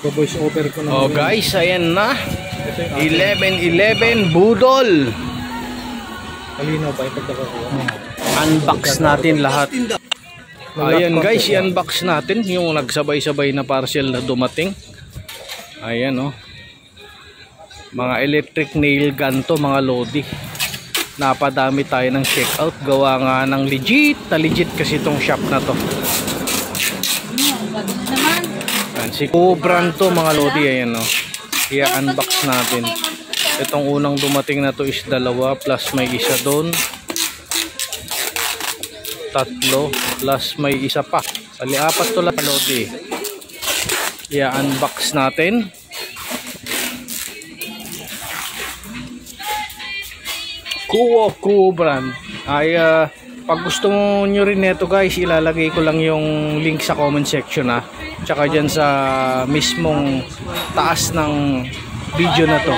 voice over ko na. Oh guys, ayan na. 11-11 budol. Kalinaw pa yung pagkakakuha. Unbox natin lahat. Ayan guys, i-unbox natin yung nagsabay-sabay na parcel na dumating. Ayan oh. Mga electric nail gun to, mga lodi. Napadami tayo ng checkout. Gawa nga ng legit kasi itong shop na to. Ayan, si Cobran to, mga lodi. Ayan oh. I-unbox natin. Itong unang dumating na to is 2 plus may isa doon. 3 plus may isa pa. Bali 4 to lang, lodi. I-unbox natin. Kuo brand. Ay pag gusto nyo rin nito guys, ilalagay ko lang yung link sa comment section tsaka dyan sa mismong taas ng video na to.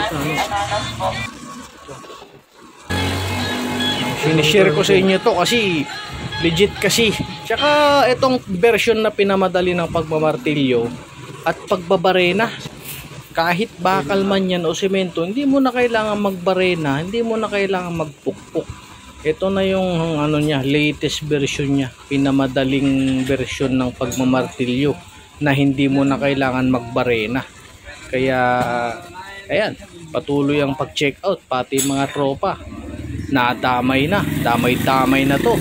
Sinishare ko sa inyo to kasi legit kasi. Tsaka itong version na pinamadali ng pagmamartilyo at pagbabarena. Kahit bakal man yan o semento, hindi mo na kailangan magbarena, hindi mo na kailangan magpukpuk. Ito na yung ano niya, latest version niya, pinamadaling version ng pagmamartilyo na hindi mo na kailangan magbarena. Kaya ayan, patuloy ang pag-check out, pati mga tropa. Nadamay na, damay-damay na to.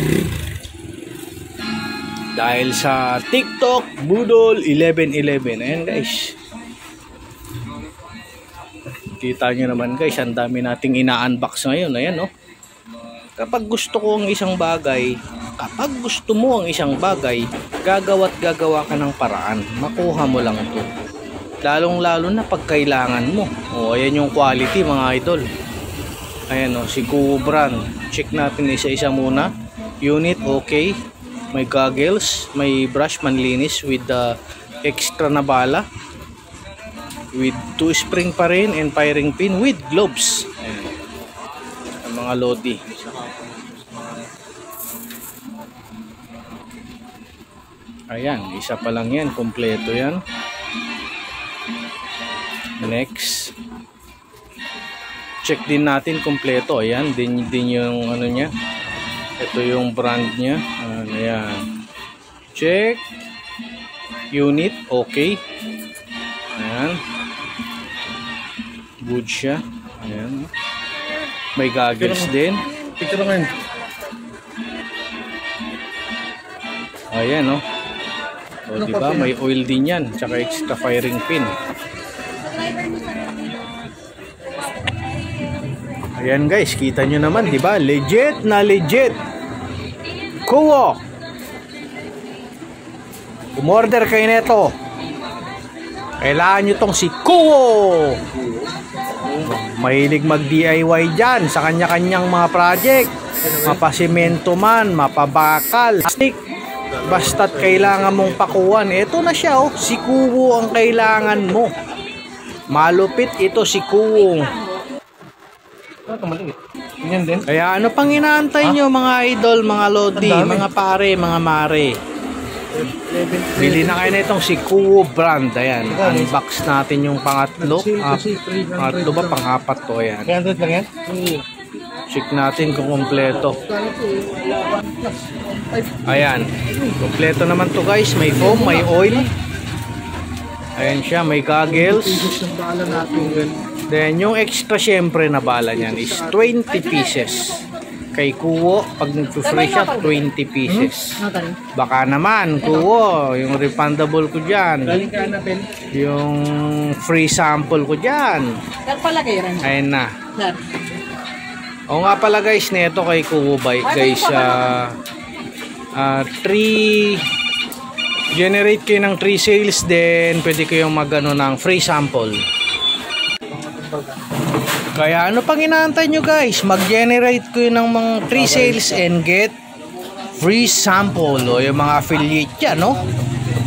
Dahil sa TikTok Budol 11-11. Ayan guys. Kita nyo naman guys, ang dami nating ina-unbox ngayon. Ayan no. Kapag gusto ko ang isang bagay, kapag gusto mo ang isang bagay, gagawa't gagawa ka ng paraan. Makuha mo lang ito. Lalong-lalo na pag kailangan mo. O, ayan yung quality mga idol. Ayan o, si Cobran. Check natin isa-isa muna. Unit, okay. May goggles, may brush manlinis with the extra na bala. With 2 spring pa rin and firing pin with gloves. Ayan. Ang mga lodi. Ayan, isa pa lang yan. Kompleto yan. Next. Check din natin kompleto. Ayan, din yung ano niya. Ito yung brand niya. Ayan. Check. Unit, okay. Ayan. Good siya. Ayan. May goggles din. Picture naman. Ayan, no. O, diba? May oil din yan. Tsaka extra firing pin. Ayan guys, kita nyo naman, diba? Legit na legit. Kuo. Umorder kayo neto. Kailangan nyo tong si Kuo. Mahilig mag-DIY dyan sa kanya-kanyang mga project. Mapasimento man, mapabakal, stick. Basta't kailangan mong pakuan. Ito na siya oh. Si Kuo ang kailangan mo. Malupit ito si Kuo. Kaya ano pang inaantay nyo mga idol, mga lodi, mga pare, mga mare. Bili na kayo na itong si Kuo brand. Ayan, unbox natin yung pangatlo. Pangatlo ba? Pang-apat to. Ayan. Check natin kung kompleto. Ayan, kompleto naman to guys. May foam, may oil. Ayan siya, may goggles. Then yung extra syempre na bala niyan is 20 pieces. Kay Kuo, pag nag-free siya, 20 pieces. Baka naman, Kuo, yung refundable ko dyan. Yung free sample ko dyan. Ayan na. O nga pala guys, neto kay Kuo Bike guys. 3 generate kayo ng 3 sales, then pwede kayong magano ng free sample. Kaya ano pang inaantay nyo guys, mag-generate ko ng mga 3 sales and get free sample. O yung mga affiliate yan, no?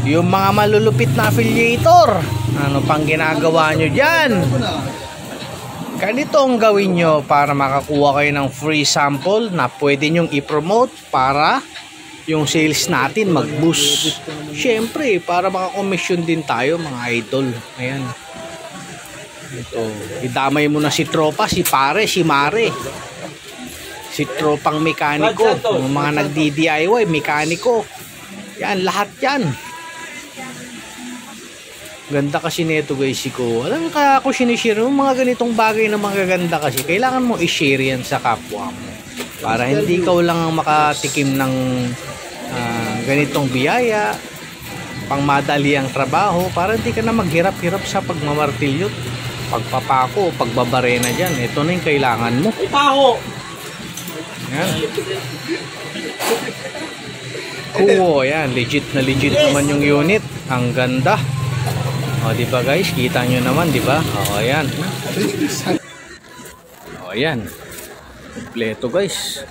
Yung mga malulupit na affiliator, ano pang ginagawa nyo dyan? Ganito ang gawin nyo para makakuha kayo ng free sample na pwede nyong i-promote para yung sales natin mag-boost. Syempre, para makakomisyon din tayo mga idol. Ayan. Ito, idamay mo na si tropa, si pare, si mare. Si tropang mekaniko, yung mga nagdi-DIY, mekaniko. Yan, lahat yan. Ganda kasi nito guys, ko. Alam ka ako sinishare yung mga ganitong bagay na magaganda kasi. Kailangan mo i-share yan sa kapwa mo. Para hindi ikaw lang ang makatikim ng ganitong biyaya, pang madali ang trabaho, para hindi ka na maghirap-hirap sa pagmamartilyo, pagpapako, pagbabarena dyan. Ito na yung kailangan mo. Yan. Kuwo, yan. Legit na legit naman yung unit. Ang ganda. O, di ba guys? Kita nyo naman, di ba? O, yan. O, yan. Kompleto guys.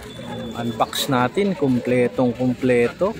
Unbox natin. Kompletong kompleto.